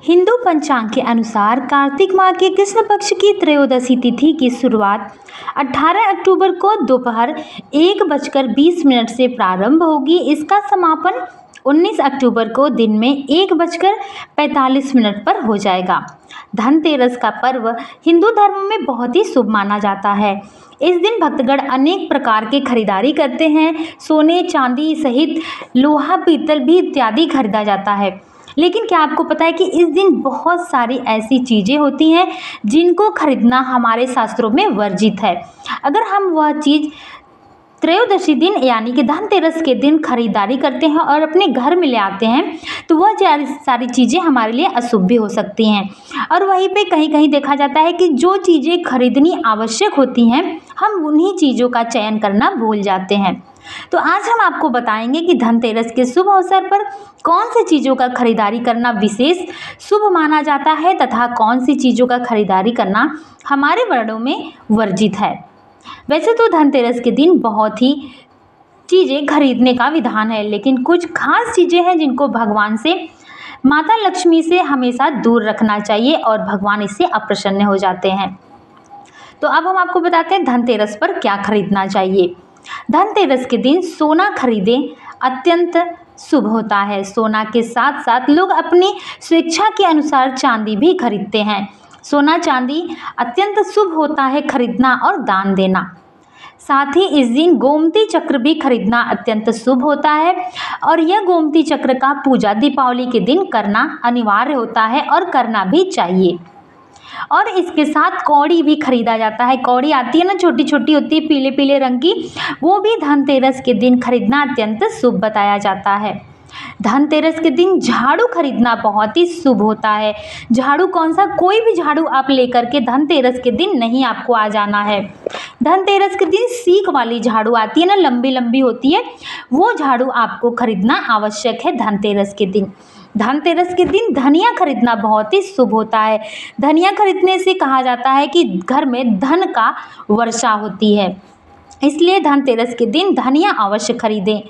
हिंदू पंचांग के अनुसार कार्तिक माह के कृष्ण पक्ष की त्रयोदशी तिथि की शुरुआत 18 अक्टूबर को दोपहर 1:20 से प्रारंभ होगी। इसका समापन 19 अक्टूबर को दिन में 1:45 पर हो जाएगा। धनतेरस का पर्व हिंदू धर्म में बहुत ही शुभ माना जाता है। इस दिन भक्तगण अनेक प्रकार की खरीदारी करते हैं। सोने चांदी सहित लोहा पीतल भी इत्यादि खरीदा जाता है। लेकिन क्या आपको पता है कि इस दिन बहुत सारी ऐसी चीज़ें होती हैं जिनको खरीदना हमारे शास्त्रों में वर्जित है। अगर हम वह चीज़ त्रयोदशी दिन यानी कि धनतेरस के दिन खरीदारी करते हैं और अपने घर में ले आते हैं तो वह सारी चीज़ें हमारे लिए अशुभ भी हो सकती हैं। और वहीं पे कहीं कहीं देखा जाता है कि जो चीज़ें खरीदनी आवश्यक होती हैं हम उन्हीं चीज़ों का चयन करना भूल जाते हैं। तो आज हम आपको बताएंगे कि धनतेरस के शुभ अवसर पर कौन सी चीज़ों का खरीदारी करना विशेष शुभ माना जाता है तथा कौन सी चीज़ों का खरीदारी करना हमारे वर्णों में वर्जित है। वैसे तो धनतेरस के दिन बहुत ही चीज़ें खरीदने का विधान है, लेकिन कुछ खास चीज़ें हैं जिनको भगवान से माता लक्ष्मी से हमेशा दूर रखना चाहिए और भगवान इससे अप्रसन्न हो जाते हैं। तो अब हम आपको बताते हैं धनतेरस पर क्या खरीदना चाहिए। धनतेरस के दिन सोना खरीदें अत्यंत शुभ होता है। सोना के साथ साथ लोग अपनी स्वेच्छा के अनुसार चांदी भी खरीदते हैं। सोना चांदी अत्यंत शुभ होता है खरीदना और दान देना। साथ ही इस दिन गोमती चक्र भी खरीदना अत्यंत शुभ होता है और यह गोमती चक्र का पूजा दीपावली के दिन करना अनिवार्य होता है और करना भी चाहिए। और इसके साथ कौड़ी भी खरीदा जाता है। कौड़ी आती है ना, छोटी छोटी होती है पीले पीले रंग की, वो भी धनतेरस के दिन खरीदना अत्यंत शुभ बताया जाता है। धनतेरस के दिन झाड़ू खरीदना बहुत ही शुभ होता है। झाड़ू कौन सा, कोई भी झाड़ू आप लेकर के धनतेरस के दिन नहीं आपको आ जाना है। धनतेरस के दिन सीक वाली झाड़ू आती है ना, लंबी लंबी होती है, वो झाड़ू आपको खरीदना आवश्यक है धनतेरस के दिन। धनतेरस के दिन धनिया खरीदना बहुत ही शुभ होता है। धनिया खरीदने से कहा जाता है कि घर में धन का वर्षा होती है, इसलिए धनतेरस के दिन धनिया अवश्य खरीदें।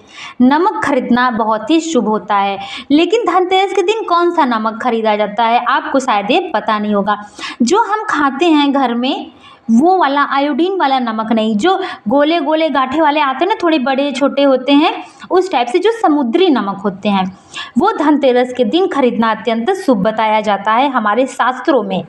नमक खरीदना बहुत ही शुभ होता है, लेकिन धनतेरस के दिन कौन सा नमक खरीदा जाता है आपको शायद ये पता नहीं होगा। जो हम खाते हैं घर में वो वाला आयोडीन वाला नमक नहीं, जो गोले गोले गाठे वाले आते हैं ना, थोड़े बड़े छोटे होते हैं, उस टाइप से जो समुद्री नमक होते हैं वो धनतेरस के दिन खरीदना अत्यंत शुभ बताया जाता है हमारे शास्त्रों में।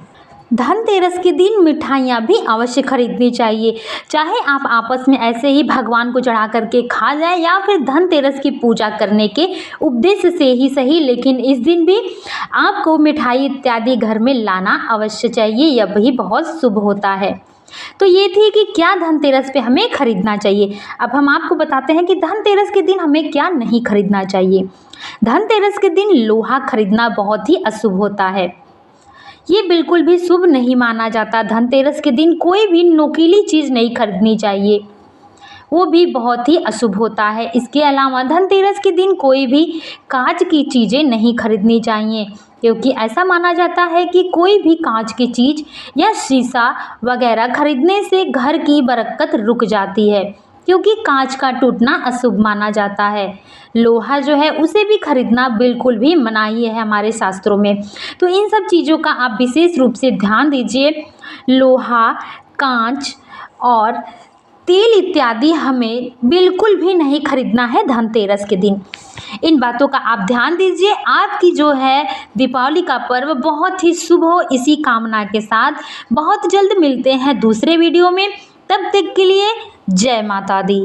धनतेरस के दिन मिठाइयाँ भी अवश्य खरीदनी चाहिए, चाहे आप आपस में ऐसे ही भगवान को चढ़ा करके खा जाए या फिर धनतेरस की पूजा करने के उद्देश्य से ही सही, लेकिन इस दिन भी आपको मिठाई इत्यादि घर में लाना अवश्य चाहिए, यह भी बहुत शुभ होता है। तो ये थी कि क्या धनतेरस पे हमें खरीदना चाहिए। अब हम आपको बताते हैं कि धनतेरस के दिन हमें क्या नहीं खरीदना चाहिए। धनतेरस के दिन लोहा खरीदना बहुत ही अशुभ होता है, ये बिल्कुल भी शुभ नहीं माना जाता। धनतेरस के दिन कोई भी नोकीली चीज़ नहीं खरीदनी चाहिए, वो भी बहुत ही अशुभ होता है। इसके अलावा धनतेरस के दिन कोई भी कांच की चीज़ें नहीं खरीदनी चाहिए, क्योंकि ऐसा माना जाता है कि कोई भी कांच की चीज़ या शीशा वगैरह खरीदने से घर की बरकत रुक जाती है, क्योंकि कांच का टूटना अशुभ माना जाता है। लोहा जो है उसे भी खरीदना बिल्कुल भी मनाही है हमारे शास्त्रों में। तो इन सब चीज़ों का आप विशेष रूप से ध्यान दीजिए। लोहा, कांच और तेल इत्यादि हमें बिल्कुल भी नहीं खरीदना है धनतेरस के दिन। इन बातों का आप ध्यान दीजिए। आपकी जो है दीपावली का पर्व बहुत ही शुभ हो, इसी कामना के साथ बहुत जल्द मिलते हैं दूसरे वीडियो में। तब तक के लिए जय माता दी।